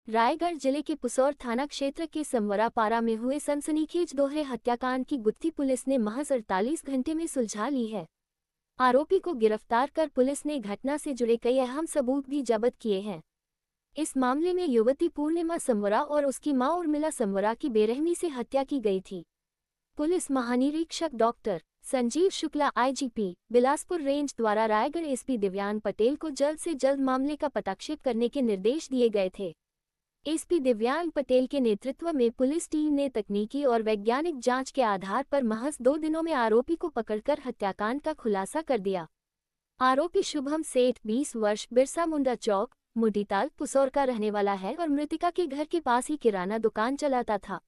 रायगढ़ जिले के पुसौर थाना क्षेत्र के समवरापारा में हुए सनसनीखेज दोहरे हत्याकांड की गुत्थी पुलिस ने महज 48 घंटे में सुलझा ली है। आरोपी को गिरफ्तार कर पुलिस ने घटना से जुड़े कई अहम सबूत भी जब्त किए हैं। इस मामले में युवती पूर्णिमा समवरा और उसकी मां उर्मिला समवरा की बेरहमी से हत्या की गई थी। पुलिस महानिरीक्षक doctor Sanjeev Shukla IGP Bilaspur range द्वारा रायगढ़ एसपी दिव्यांग पटेल को जल्द से जल्द मामले का पटाक्षेप करने के निर्देश दिए गए थे। एसपी दिव्यांग पटेल के नेतृत्व में पुलिस टीम ने तकनीकी और वैज्ञानिक जांच के आधार पर महज 2 दिनों में आरोपी को पकड़कर हत्याकांड का खुलासा कर दिया। आरोपी शुभम सेठ 20 वर्ष बिरसा मुंडा चौक मुडीताल पुसौर का रहने वाला है और मृतिका के घर के पास ही किराना दुकान चलाता था।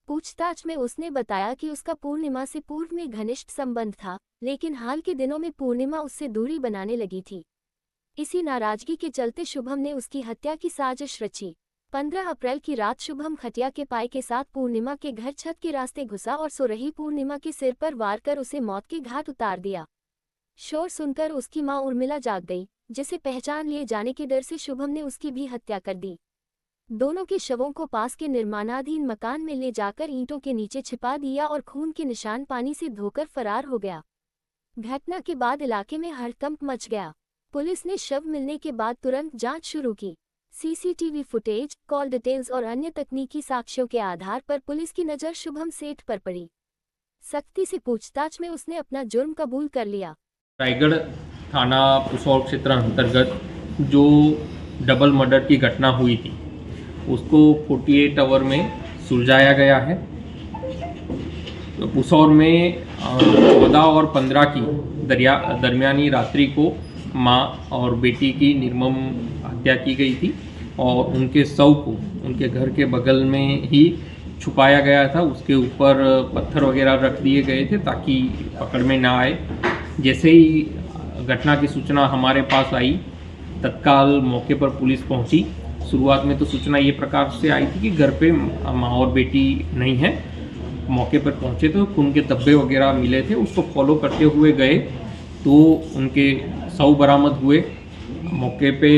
पूछताछ में उसने बताया कि उसका पूर्णिमा से पूर्व में घनिष्ठ संबंध था, लेकिन हाल के दिनों में पूर्णिमा उससे दूरी बनाने लगी थी। इसी नाराजगी के चलते शुभम ने उसकी हत्या की साजिश रची। 15 अप्रैल की रात शुभम खटिया के पाई के साथ पूर्णिमा के घर छत के रास्ते घुसा और सो रही पूर्णिमा के सिर पर वार कर उसे मौत के घाट उतार दिया। शोर सुनकर उसकी मां उर्मिला जाग गई, जिसे पहचान लिए जाने के डर से शुभम ने उसकी भी हत्या कर दी। दोनों के शवों को पास के निर्माणाधीन मकान में ले जाकर ईंटों के नीचे छिपा दिया और खून के निशान पानी से धोकर फरार हो गया। घटना के बाद इलाके में हड़कंप मच गया। पुलिस ने शव मिलने के बाद तुरंत जांच शुरू की। सीसीटीवी फुटेज, कॉल डिटेल्स और अन्य तकनीकी साक्ष्यों के आधार पर पुलिस की नज़र शुभम सेठ पर पड़ी। सख्ती से पूछताछ में उसने अपना जुर्म कबूल कर लिया। रायगढ़ थाना पुसौर क्षेत्र अंतर्गत जो डबल मर्डर की घटना हुई थी उसको 48 आवर में सुलझाया गया है। तो पुसौर में 14 और 15 की दरमियानी रात्रि को माँ और बेटी की निर्मम हत्या की गई थी और उनके शव को उनके घर के बगल में ही छुपाया गया था। उसके ऊपर पत्थर वगैरह रख दिए गए थे ताकि पकड़ में ना आए। जैसे ही घटना की सूचना हमारे पास आई, तत्काल मौके पर पुलिस पहुंची। शुरुआत में तो सूचना ये प्रकार से आई थी कि घर पे माँ और बेटी नहीं है। मौके पर पहुंचे तो खून के धब्बे वगैरह मिले थे, उसको फॉलो करते हुए गए तो उनके शव बरामद हुए। मौके पे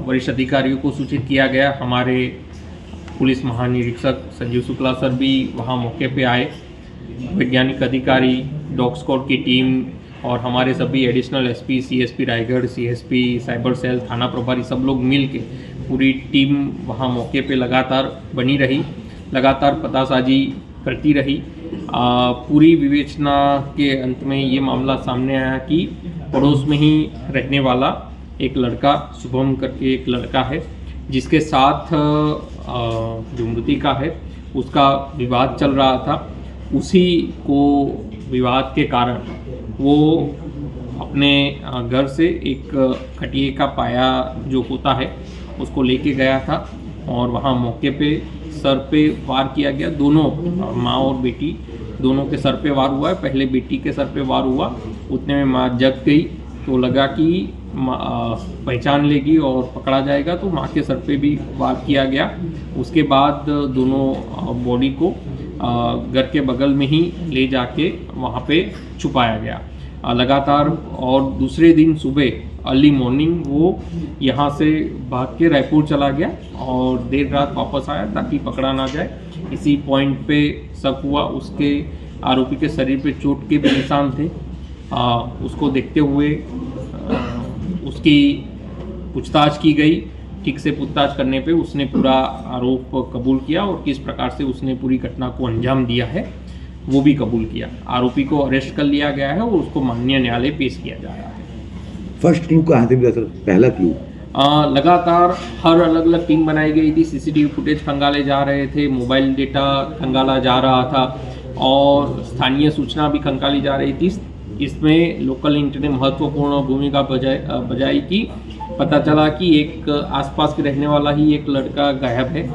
वरिष्ठ अधिकारियों को सूचित किया गया। हमारे पुलिस महानिरीक्षक संजीव शुक्ला सर भी वहाँ मौके पे आए। वैज्ञानिक अधिकारी, डॉग स्क्वाड की टीम और हमारे सभी additional SP, CSP Raigarh, CSP cyber cell, थाना प्रभारी सब लोग मिल के पूरी टीम वहाँ मौके पे लगातार बनी रही, लगातार पतासाजी करती रही। पूरी विवेचना के अंत में ये मामला सामने आया कि पड़ोस में ही रहने वाला एक लड़का, शुभम करके एक लड़का है, जिसके साथ जो मृतिका है उसका विवाद चल रहा था। उसी को विवाद के कारण वो अपने घर से एक खटिए का पाया जो होता है उसको लेके गया था और वहाँ मौके पे सर पे वार किया गया। दोनों माँ और बेटी दोनों के सर पे वार हुआ है। पहले बेटी के सर पे वार हुआ, उतने में माँ जग गई तो लगा कि पहचान लेगी और पकड़ा जाएगा, तो माँ के सर पे भी वार किया गया। उसके बाद दोनों बॉडी को घर के बगल में ही ले जाके वहाँ पे छुपाया गया लगातार। और दूसरे दिन सुबह अर्ली मॉर्निंग वो यहाँ से भाग के रायपुर चला गया और देर रात वापस आया ताकि पकड़ा ना जाए। इसी पॉइंट पे शक हुआ। उसके आरोपी के शरीर पे चोट के भी निशान थे। उसको देखते हुए उसकी पूछताछ की गई। ठीक से पूछताछ करने पे उसने पूरा आरोप कबूल किया और किस प्रकार से उसने पूरी घटना को अंजाम दिया है वो भी कबूल किया। आरोपी को अरेस्ट कर लिया गया है और उसको माननीय न्यायालय पेश किया जा रहा है। फर्स्ट क्लू कहाँ से मिला सर? पहला क्लू लगातार हर अलग अलग टीम बनाई गई थी। सीसीटीवी फुटेज खंगाले जा रहे थे, मोबाइल डेटा खंगाला जा रहा था और स्थानीय सूचना भी खंगाली जा रही थी। इसमें लोकल इंट ने महत्वपूर्ण भूमिका बजाई कि पता चला कि एक आसपास के रहने वाला ही एक लड़का गायब है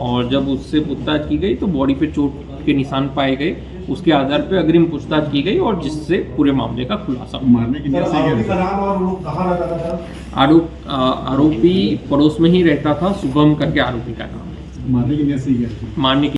और जब उससे पूछताछ की गई तो बॉडी पे चोट के निशान पाए गए। उसके आधार पे अग्रिम पूछताछ की गई और जिससे पूरे मामले का खुलासा हुआ। आरोपी पड़ोस में ही रहता था, शुभम करके आरोपी का नाम। मारने की